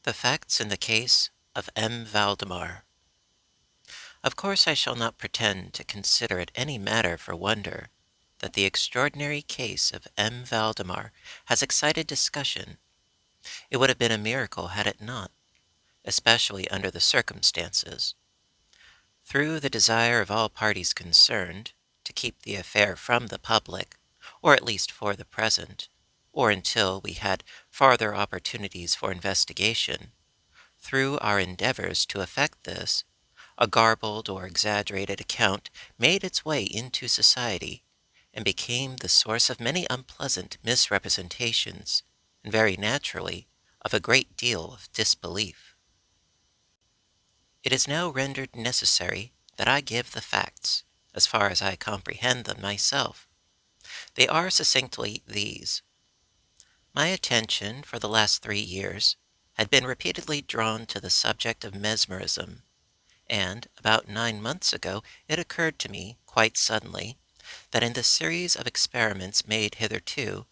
The facts in the case of M. Valdemar. Of course I shall not pretend to consider it any matter for wonder that the extraordinary case of M. Valdemar has excited discussion. It would have been a miracle had it not, especially under the circumstances. Through the desire of all parties concerned to keep the affair from the public, or at least for the present, or until we had farther opportunities for investigation, through our endeavors to effect this, a garbled or exaggerated account made its way into society, and became the source of many unpleasant misrepresentations, and very naturally of a great deal of disbelief. It is now rendered necessary that I give the facts, as far as I comprehend them myself. They are succinctly these. My attention for the last 3 years had been repeatedly drawn to the subject of mesmerism, and about 9 months ago it occurred to me, quite suddenly, that in the series of experiments made hitherto,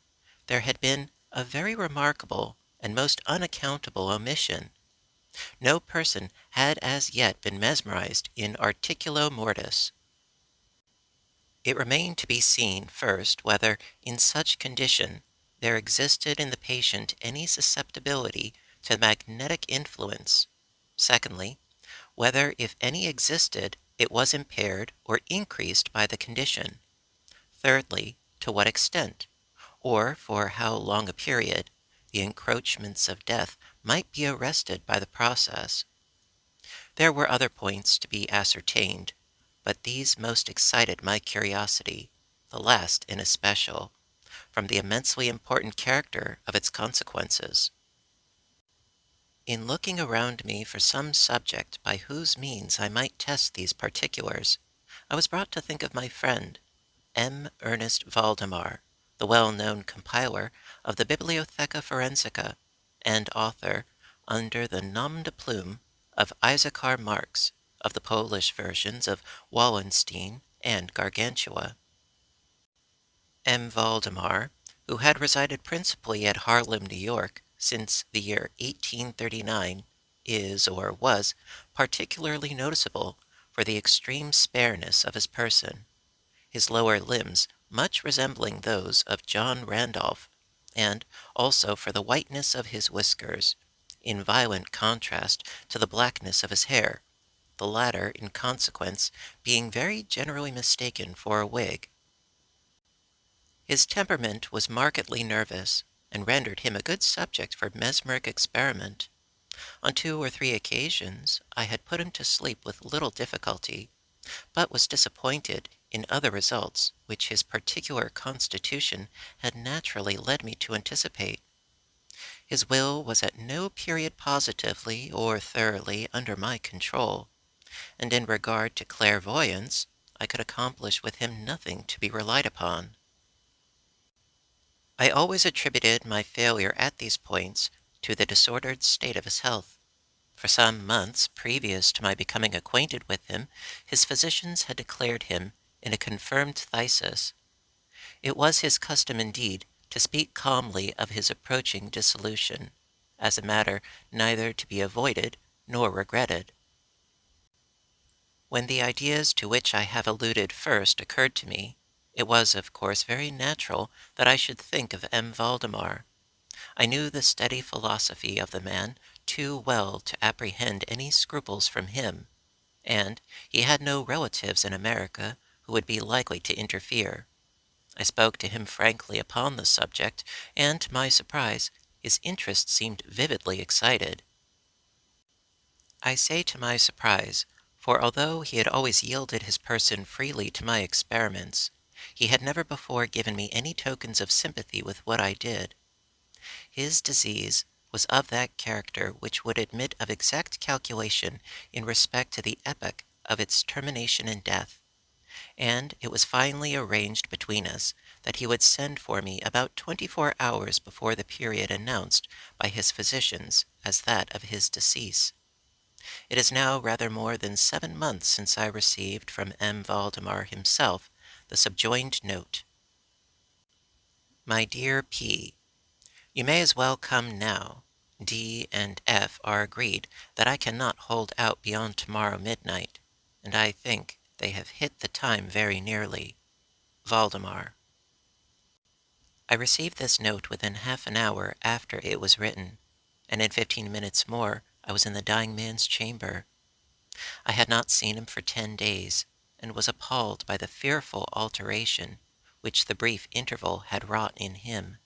there had been a very remarkable and most unaccountable omission. No person had as yet been mesmerized in articulo mortis. It remained to be seen, first, whether, in such condition, there existed in the patient any susceptibility to magnetic influence; secondly, whether, if any existed, it was impaired or increased by the condition; thirdly, to what extent, or for how long a period, the encroachments of death might be arrested by the process. There were other points to be ascertained, but these most excited my curiosity, the last in especial, from the immensely important character of its consequences. In looking around me for some subject by whose means I might test these particulars, I was brought to think of my friend, M. Ernest Valdemar, the well-known compiler of the Bibliotheca Forensica, and author, under the nom de plume of Issachar Marx, of the Polish versions of Wallenstein and Gargantua. M. Valdemar, who had resided principally at Harlem, New York, since the year 1839, is, or was, particularly noticeable for the extreme spareness of his person, his lower limbs much resembling those of John Randolph, and also for the whiteness of his whiskers, in violent contrast to the blackness of his hair, the latter, in consequence, being very generally mistaken for a wig. His temperament was markedly nervous, and rendered him a good subject for mesmeric experiment. On 2 or 3 occasions I had put him to sleep with little difficulty, but was disappointed in other results which his particular constitution had naturally led me to anticipate. His will was at no period positively or thoroughly under my control, and in regard to clairvoyance I could accomplish with him nothing to be relied upon. I always attributed my failure at these points to the disordered state of his health. For some months previous to my becoming acquainted with him, his physicians had declared him in a confirmed phthisis. It was his custom indeed to speak calmly of his approaching dissolution, as a matter neither to be avoided nor regretted. When the ideas to which I have alluded first occurred to me, it was, of course, very natural that I should think of M. Valdemar. I knew the steady philosophy of the man too well to apprehend any scruples from him, and he had no relatives in America who would be likely to interfere. I spoke to him frankly upon the subject, and, to my surprise, his interest seemed vividly excited. I say to my surprise, for although he had always yielded his person freely to my experiments, he had never before given me any tokens of sympathy with what I did. His disease was of that character which would admit of exact calculation in respect to the epoch of its termination in death, and it was finally arranged between us that he would send for me about 24 hours before the period announced by his physicians as that of his decease. It is now rather more than 7 months since I received from M. Valdemar himself the subjoined note. My dear P., you may as well come now, D and F are agreed that I cannot hold out beyond tomorrow midnight, and I think they have hit the time very nearly. Valdemar. I received this note within half an hour after it was written, and in 15 minutes more I was in the dying man's chamber. I had not seen him for 10 days, and was appalled by the fearful alteration which the brief interval had wrought in him.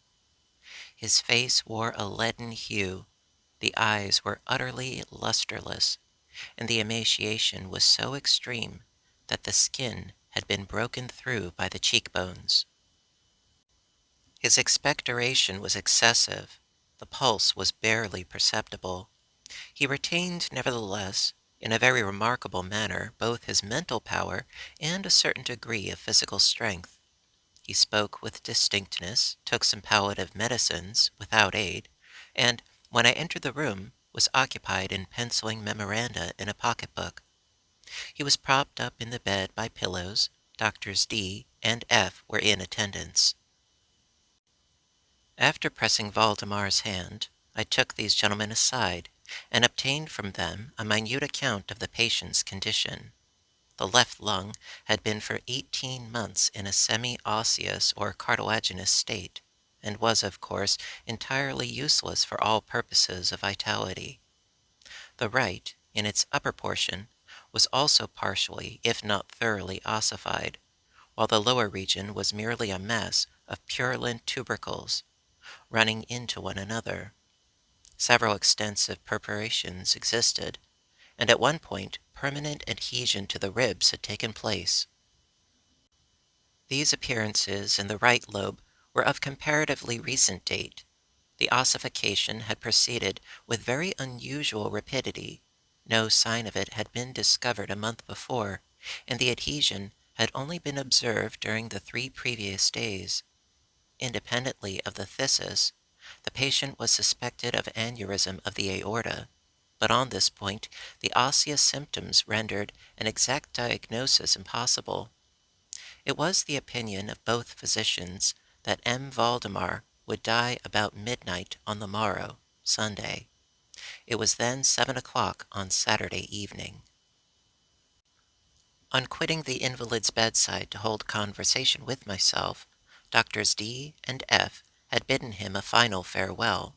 His face wore a leaden hue, the eyes were utterly lustreless, and the emaciation was so extreme that the skin had been broken through by the cheekbones. His expectoration was excessive, the pulse was barely perceptible. He retained, nevertheless, in a very remarkable manner, both his mental power and a certain degree of physical strength. He spoke with distinctness, took some palliative medicines without aid, and, when I entered the room, was occupied in penciling memoranda in a pocketbook. He was propped up in the bed by pillows. Doctors D and F were in attendance. After pressing Valdemar's hand, I took these gentlemen aside, and obtained from them a minute account of the patient's condition. The left lung had been for 18 months in a semi-osseous or cartilaginous state, and was, of course, entirely useless for all purposes of vitality. The right, in its upper portion, was also partially, if not thoroughly, ossified, while the lower region was merely a mass of purulent tubercles, running into one another. Several extensive perforations existed, and at one point permanent adhesion to the ribs had taken place. These appearances in the right lobe were of comparatively recent date. The ossification had proceeded with very unusual rapidity. No sign of it had been discovered a month before, and the adhesion had only been observed during the 3 previous days. Independently of the phthisis, the patient was suspected of aneurysm of the aorta, but on this point the osseous symptoms rendered an exact diagnosis impossible. It was the opinion of both physicians that M. Valdemar would die about midnight on the morrow, Sunday. It was then 7 o'clock on Saturday evening. On quitting the invalid's bedside to hold conversation with myself, Doctors D and F had bidden him a final farewell.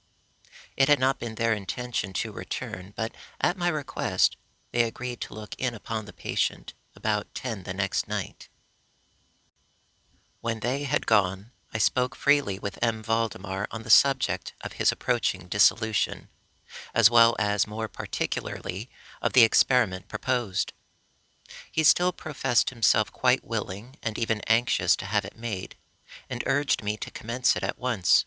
It had not been their intention to return, but at my request they agreed to look in upon the patient about 10 the next night. When they had gone, I spoke freely with M. Valdemar on the subject of his approaching dissolution, as well as more particularly of the experiment proposed. He still professed himself quite willing and even anxious to have it made, and urged me to commence it at once.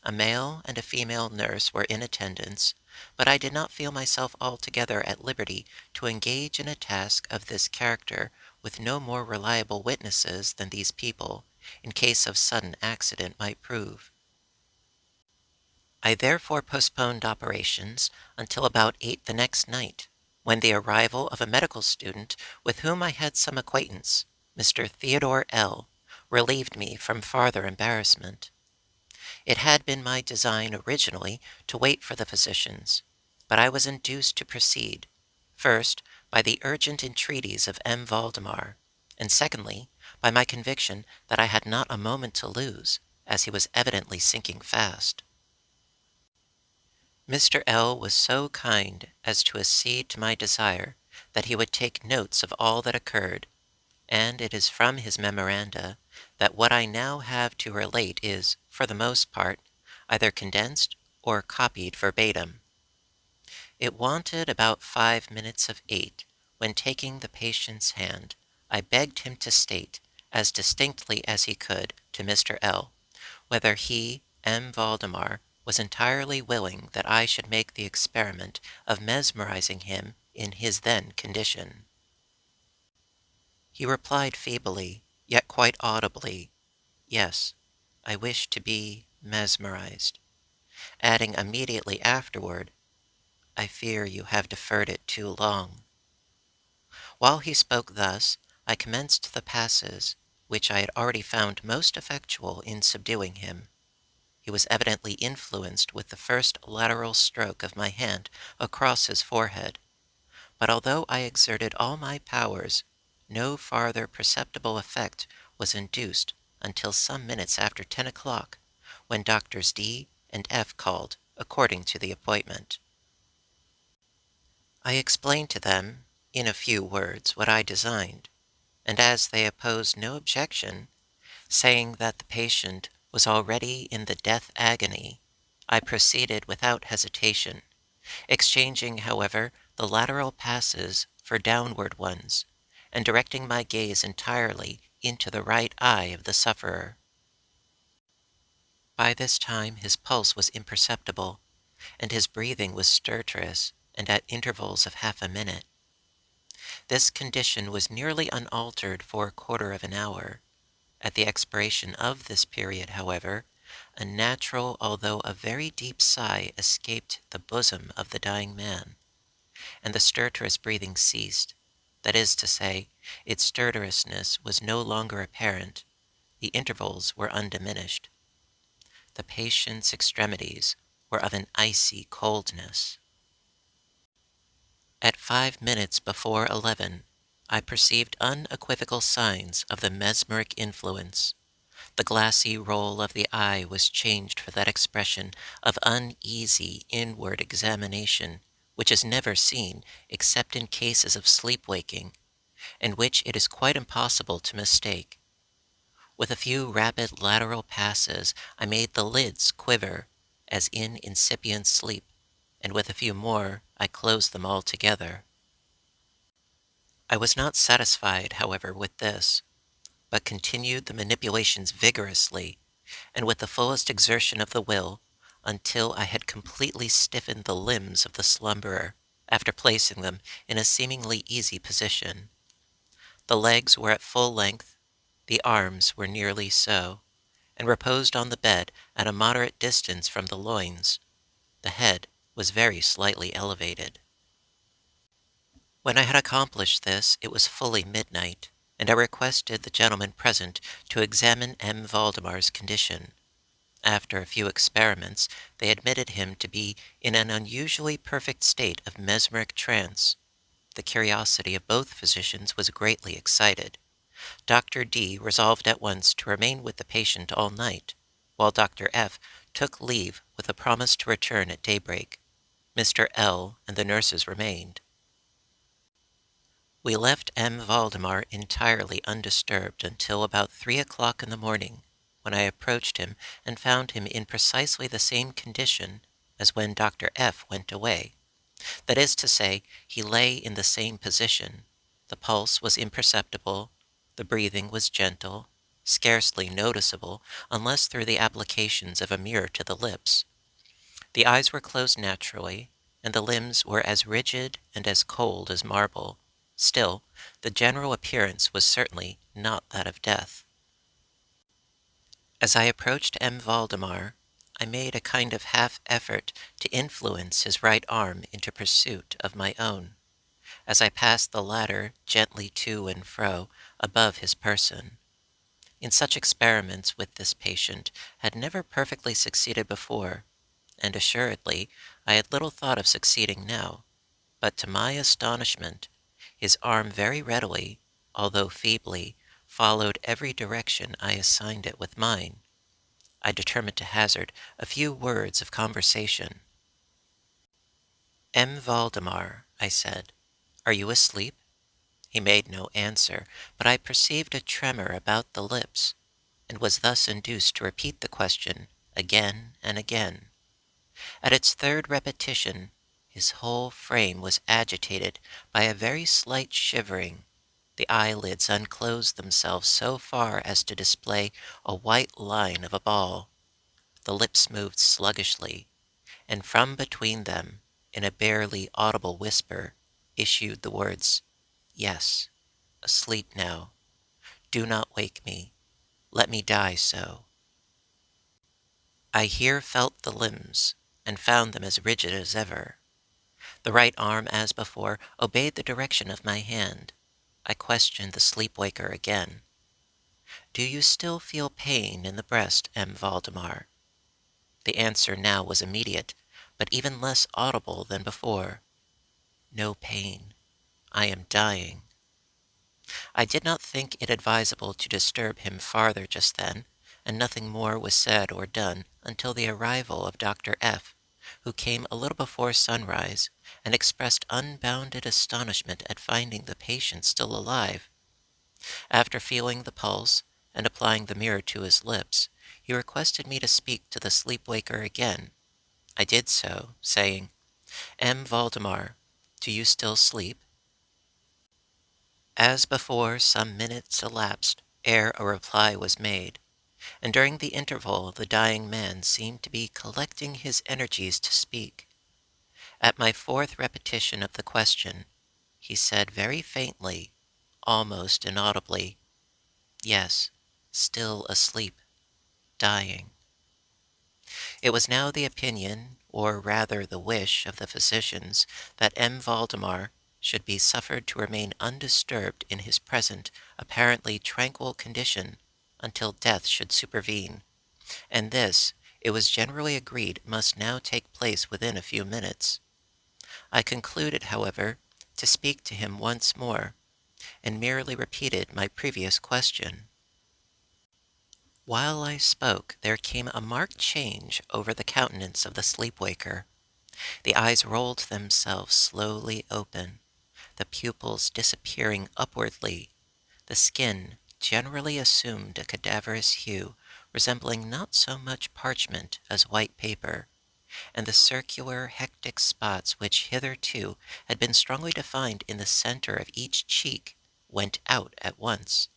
A male and a female nurse were in attendance, but I did not feel myself altogether at liberty to engage in a task of this character with no more reliable witnesses than these people, in case of sudden accident, might prove. I therefore postponed operations until about 8 the next night, when the arrival of a medical student with whom I had some acquaintance, Mr. Theodore L., relieved me from farther embarrassment. It had been my design originally to wait for the physicians, but I was induced to proceed, first by the urgent entreaties of M. Valdemar, and secondly by my conviction that I had not a moment to lose, as he was evidently sinking fast. Mr. L. was so kind as to accede to my desire that he would take notes of all that occurred, and it is from his memoranda that what I now have to relate is, for the most part, either condensed or copied verbatim. It wanted about 5 minutes of 8, when taking the patient's hand, I begged him to state, as distinctly as he could, to Mr. L., whether he, M. Valdemar, was entirely willing that I should make the experiment of mesmerizing him in his then condition. He replied feebly, yet quite audibly, "Yes, I wish to be mesmerized," adding immediately afterward, "I fear you have deferred it too long." While he spoke thus, I commenced the passes which I had already found most effectual in subduing him. He was evidently influenced with the first lateral stroke of my hand across his forehead, but although I exerted all my powers, no farther perceptible effect was induced until some minutes after 10 o'clock, when Doctors D and F called, according to the appointment. I explained to them, in a few words, what I designed, and as they opposed no objection, saying that the patient was already in the death agony, I proceeded without hesitation, exchanging, however, the lateral passes for downward ones, and directing my gaze entirely into the right eye of the sufferer. By this time his pulse was imperceptible, and his breathing was stertorous and at intervals of half a minute. This condition was nearly unaltered for a quarter of an hour. At the expiration of this period, however, a natural although a very deep sigh escaped the bosom of the dying man, and the stertorous breathing ceased. That is to say, its stertorousness was no longer apparent, the intervals were undiminished. The patient's extremities were of an icy coldness. At 5 minutes before 11, I perceived unequivocal signs of the mesmeric influence. The glassy roll of the eye was changed for that expression of uneasy inward examination which is never seen except in cases of sleep-waking, and which it is quite impossible to mistake. With a few rapid lateral passes, I made the lids quiver, as in incipient sleep, and with a few more, I closed them altogether. I was not satisfied, however, with this, but continued the manipulations vigorously, and with the fullest exertion of the will, until I had completely stiffened the limbs of the slumberer, after placing them in a seemingly easy position. The legs were at full length, the arms were nearly so, and reposed on the bed at a moderate distance from the loins. The head was very slightly elevated. When I had accomplished this, it was fully midnight, and I requested the gentlemen present to examine M. Valdemar's condition. After a few experiments, they admitted him to be in an unusually perfect state of mesmeric trance. The curiosity of both physicians was greatly excited. Dr. D resolved at once to remain with the patient all night, while Dr. F took leave with a promise to return at daybreak. Mr. L and the nurses remained. We left M. Valdemar entirely undisturbed until about 3 o'clock in the morning, when I approached him and found him in precisely the same condition as when Dr. F went away. That is to say, he lay in the same position. The pulse was imperceptible, the breathing was gentle, scarcely noticeable unless through the applications of a mirror to the lips. The eyes were closed naturally, and the limbs were as rigid and as cold as marble. Still, the general appearance was certainly not that of death. As I approached M. Valdemar, I made a kind of half effort to influence his right arm into pursuit of my own, as I passed the latter gently to and fro above his person. In such experiments with this patient had never perfectly succeeded before, and assuredly I had little thought of succeeding now, but to my astonishment, his arm very readily, although feebly, followed every direction I assigned it with mine. I determined to hazard a few words of conversation. M. Valdemar, I said, are you asleep? He made no answer, but I perceived a tremor about the lips, and was thus induced to repeat the question again and again. At its third repetition, his whole frame was agitated by a very slight shivering. The eyelids unclosed themselves so far as to display a white line of a ball. The lips moved sluggishly, and from between them, in a barely audible whisper, issued the words, "Yes, asleep now. Do not wake me. Let me die so." I here felt the limbs, and found them as rigid as ever. The right arm, as before, obeyed the direction of my hand. I questioned the sleep-waker again. "Do you still feel pain in the breast, M. Valdemar?" The answer now was immediate, but even less audible than before. No pain. I am dying. I did not think it advisable to disturb him farther just then, and nothing more was said or done until the arrival of Dr. F., who came a little before sunrise, and expressed unbounded astonishment at finding the patient still alive. After feeling the pulse, and applying the mirror to his lips, he requested me to speak to the sleep-waker again. I did so, saying, "M. Valdemar, do you still sleep?" As before, some minutes elapsed ere a reply was made, and during the interval the dying man seemed to be collecting his energies to speak. At my fourth repetition of the question, he said very faintly, almost inaudibly, "Yes, still asleep, dying." It was now the opinion, or rather the wish, of the physicians that M. Valdemar should be suffered to remain undisturbed in his present apparently tranquil condition until death should supervene, and this, it was generally agreed, must now take place within a few minutes. I concluded, however, to speak to him once more, and merely repeated my previous question. While I spoke, there came a marked change over the countenance of the sleep-waker. The eyes rolled themselves slowly open, the pupils disappearing upwardly, the skin generally assumed a cadaverous hue, resembling not so much parchment as white paper, and the circular hectic spots which hitherto had been strongly defined in the center of each cheek went out at once.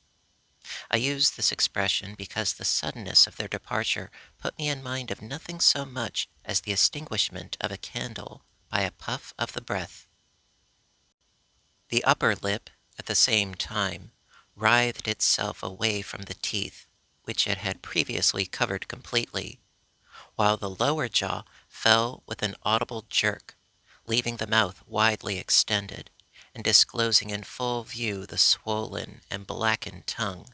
I use this expression because the suddenness of their departure put me in mind of nothing so much as the extinguishment of a candle by a puff of the breath. The upper lip, at the same time, writhed itself away from the teeth, which it had previously covered completely, while the lower jaw fell with an audible jerk, leaving the mouth widely extended, and disclosing in full view the swollen and blackened tongue.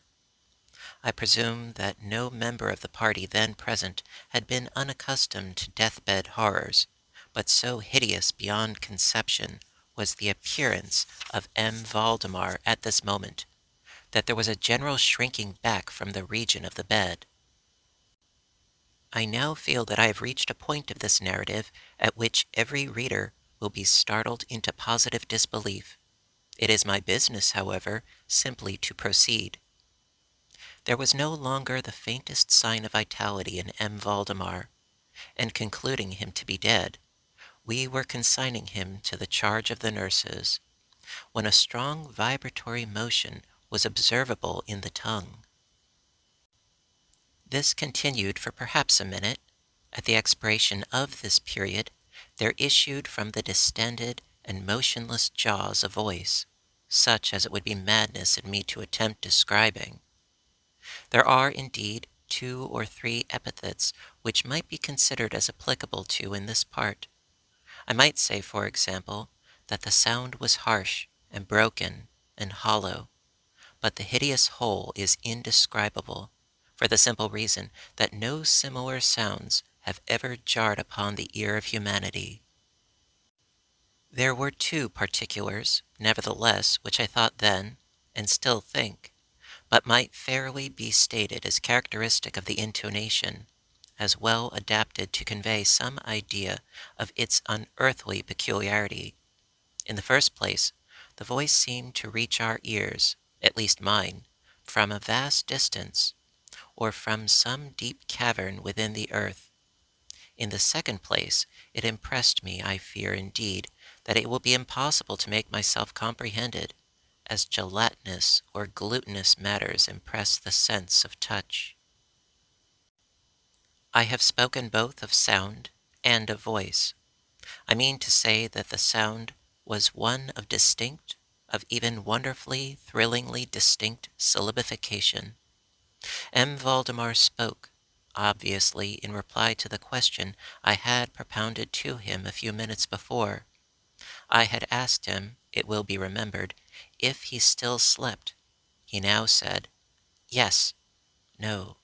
I presume that no member of the party then present had been unaccustomed to deathbed horrors, but so hideous beyond conception was the appearance of M. Valdemar at this moment, that there was a general shrinking back from the region of the bed. I now feel that I have reached a point of this narrative at which every reader will be startled into positive disbelief. It is my business, however, simply to proceed. There was no longer the faintest sign of vitality in M. Valdemar, and concluding him to be dead, we were consigning him to the charge of the nurses, when a strong vibratory motion was observable in the tongue. This continued for perhaps a minute. At the expiration of this period, there issued from the distended and motionless jaws a voice, such as it would be madness in me to attempt describing. There are, indeed, 2 or 3 epithets which might be considered as applicable to in this part. I might say, for example, that the sound was harsh and broken and hollow, but the hideous whole is indescribable, for the simple reason that no similar sounds have ever jarred upon the ear of humanity. There were 2 particulars, nevertheless, which I thought then, and still think, but might fairly be stated as characteristic of the intonation, as well adapted to convey some idea of its unearthly peculiarity. In the first place, the voice seemed to reach our ears, at least mine, from a vast distance, or from some deep cavern within the earth. In the second place, it impressed me, I fear indeed, that it will be impossible to make myself comprehended, as gelatinous or glutinous matters impress the sense of touch. I have spoken both of sound and of voice. I mean to say that the sound was one of distinct, of even wonderfully, thrillingly distinct syllabification. M. Valdemar spoke, obviously in reply to the question I had propounded to him a few minutes before. I had asked him, it will be remembered, if he still slept. He now said, "Yes, no,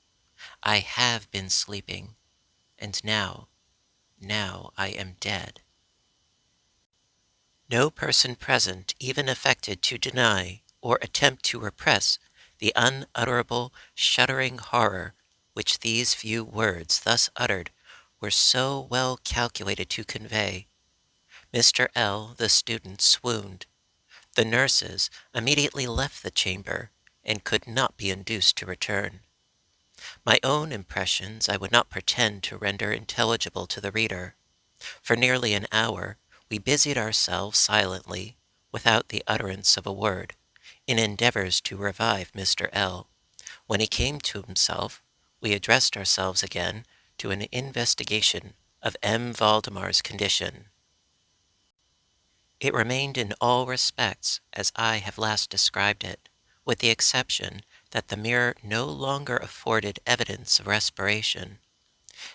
I have been sleeping," and now I am dead. No person present even affected to deny or attempt to repress the unutterable, shuddering horror which these few words thus uttered were so well calculated to convey. Mr. L., the student, swooned. The nurses immediately left the chamber, and could not be induced to return. My own impressions I would not pretend to render intelligible to the reader. For nearly an hour we busied ourselves silently, without the utterance of a word, in endeavors to revive Mr. L. When he came to himself, we addressed ourselves again to an investigation of M. Valdemar's condition. It remained in all respects as I have last described it, with the exception that the mirror no longer afforded evidence of respiration.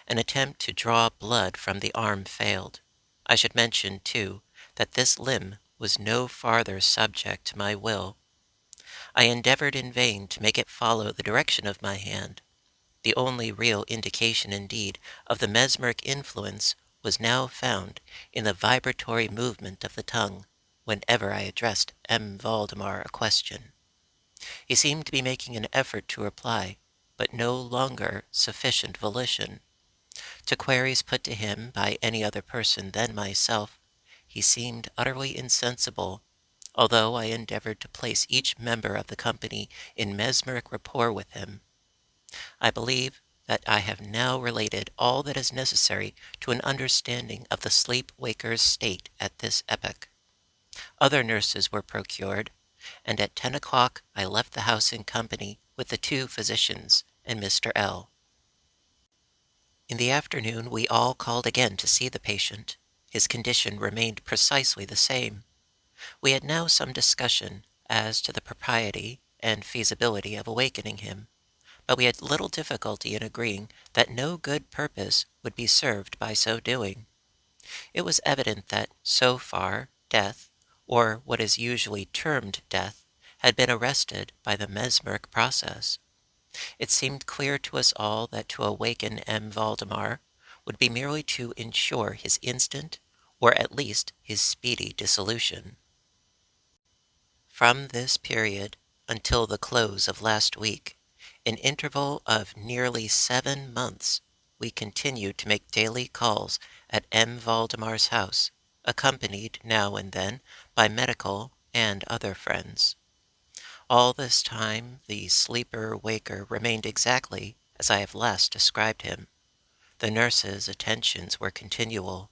An attempt to draw blood from the arm failed. I should mention, too, that this limb was no farther subject to my will. I endeavored in vain to make it follow the direction of my hand. The only real indication, indeed, of the mesmeric influence was now found in the vibratory movement of the tongue whenever I addressed M. Valdemar a question. He seemed to be making an effort to reply, but no longer sufficient volition. To queries put to him by any other person than myself, he seemed utterly insensible, although I endeavored to place each member of the company in mesmeric rapport with him. I believe that I have now related all that is necessary to an understanding of the sleep-waker's state at this epoch. Other nurses were procured, and at 10 o'clock I left the house in company with the 2 physicians and Mr. L. In the afternoon we all called again to see the patient. His condition remained precisely the same. We had now some discussion as to the propriety and feasibility of awakening him, but we had little difficulty in agreeing that no good purpose would be served by so doing. It was evident that, so far, death, or what is usually termed death, had been arrested by the mesmeric process. It seemed clear to us all that to awaken M. Valdemar would be merely to ensure his instant, or at least his speedy dissolution. From this period until the close of last week, an interval of nearly 7 months, we continued to make daily calls at M. Valdemar's house, accompanied now and then by medical and other friends. All this time the sleeper-waker remained exactly as I have last described him. The nurses' attentions were continual.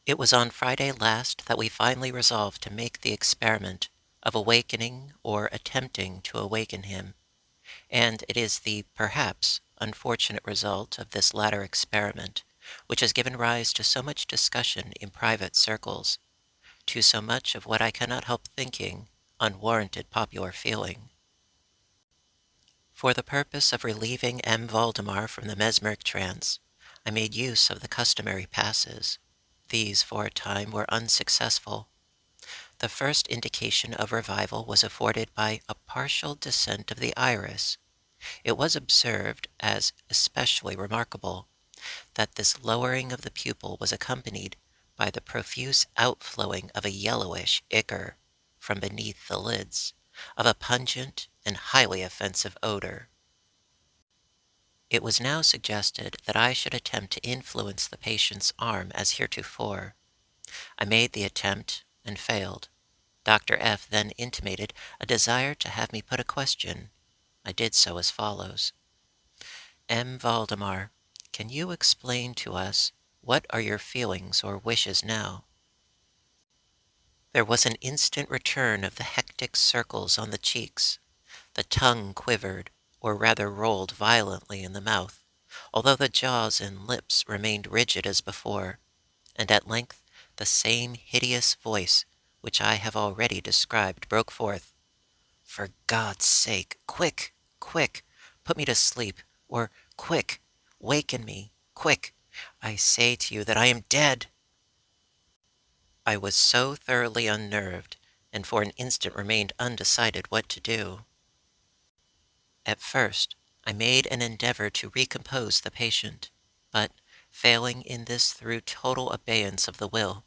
It was on Friday last that we finally resolved to make the experiment of awakening or attempting to awaken him, and it is the perhaps unfortunate result of this latter experiment which has given rise to so much discussion in private circles, to so much of what I cannot help thinking unwarranted popular feeling. For the purpose of relieving M. Valdemar from the mesmeric trance, I made use of the customary passes. These, for a time, were unsuccessful. The first indication of revival was afforded by a partial descent of the iris. It was observed, as especially remarkable, that this lowering of the pupil was accompanied by the profuse outflowing of a yellowish ichor from beneath the lids, of a pungent and highly offensive odor. It was now suggested that I should attempt to influence the patient's arm as heretofore. I made the attempt and failed. Dr. F. then intimated a desire to have me put a question. I did so as follows. M. Valdemar, can you explain to us what are your feelings or wishes now? There was an instant return of the hectic circles on the cheeks. The tongue quivered, or rather rolled violently in the mouth, although the jaws and lips remained rigid as before, and at length the same hideous voice which I have already described broke forth. For God's sake, quick, quick, put me to sleep, or quick, waken me, quick. I say to you that I am dead. I was so thoroughly unnerved, and for an instant remained undecided what to do. At first, I made an endeavor to recompose the patient. But, failing in this through total abeyance of the will,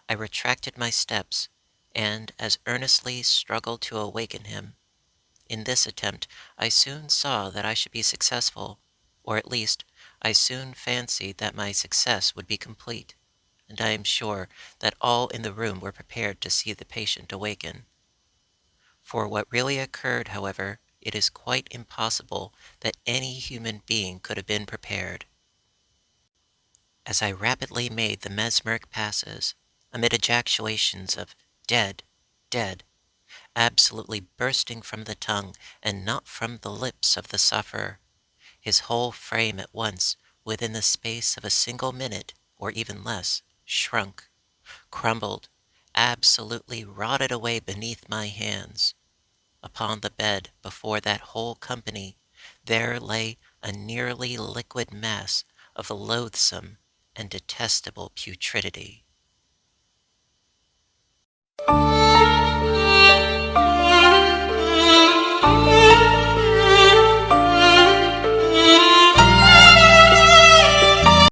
I retracted my steps, and as earnestly struggled to awaken him. In this attempt I soon saw that I should be successful, or at least I soon fancied that my success would be complete, and I am sure that all in the room were prepared to see the patient awaken. For what really occurred, however, it is quite impossible that any human being could have been prepared. As I rapidly made the mesmeric passes, amid ejaculations of "dead, dead," absolutely bursting from the tongue and not from the lips of the sufferer, his whole frame at once, within the space of a single minute, or even less, shrunk, crumbled, absolutely rotted away beneath my hands. Upon the bed before that whole company there lay a nearly liquid mass of loathsome and detestable putridity.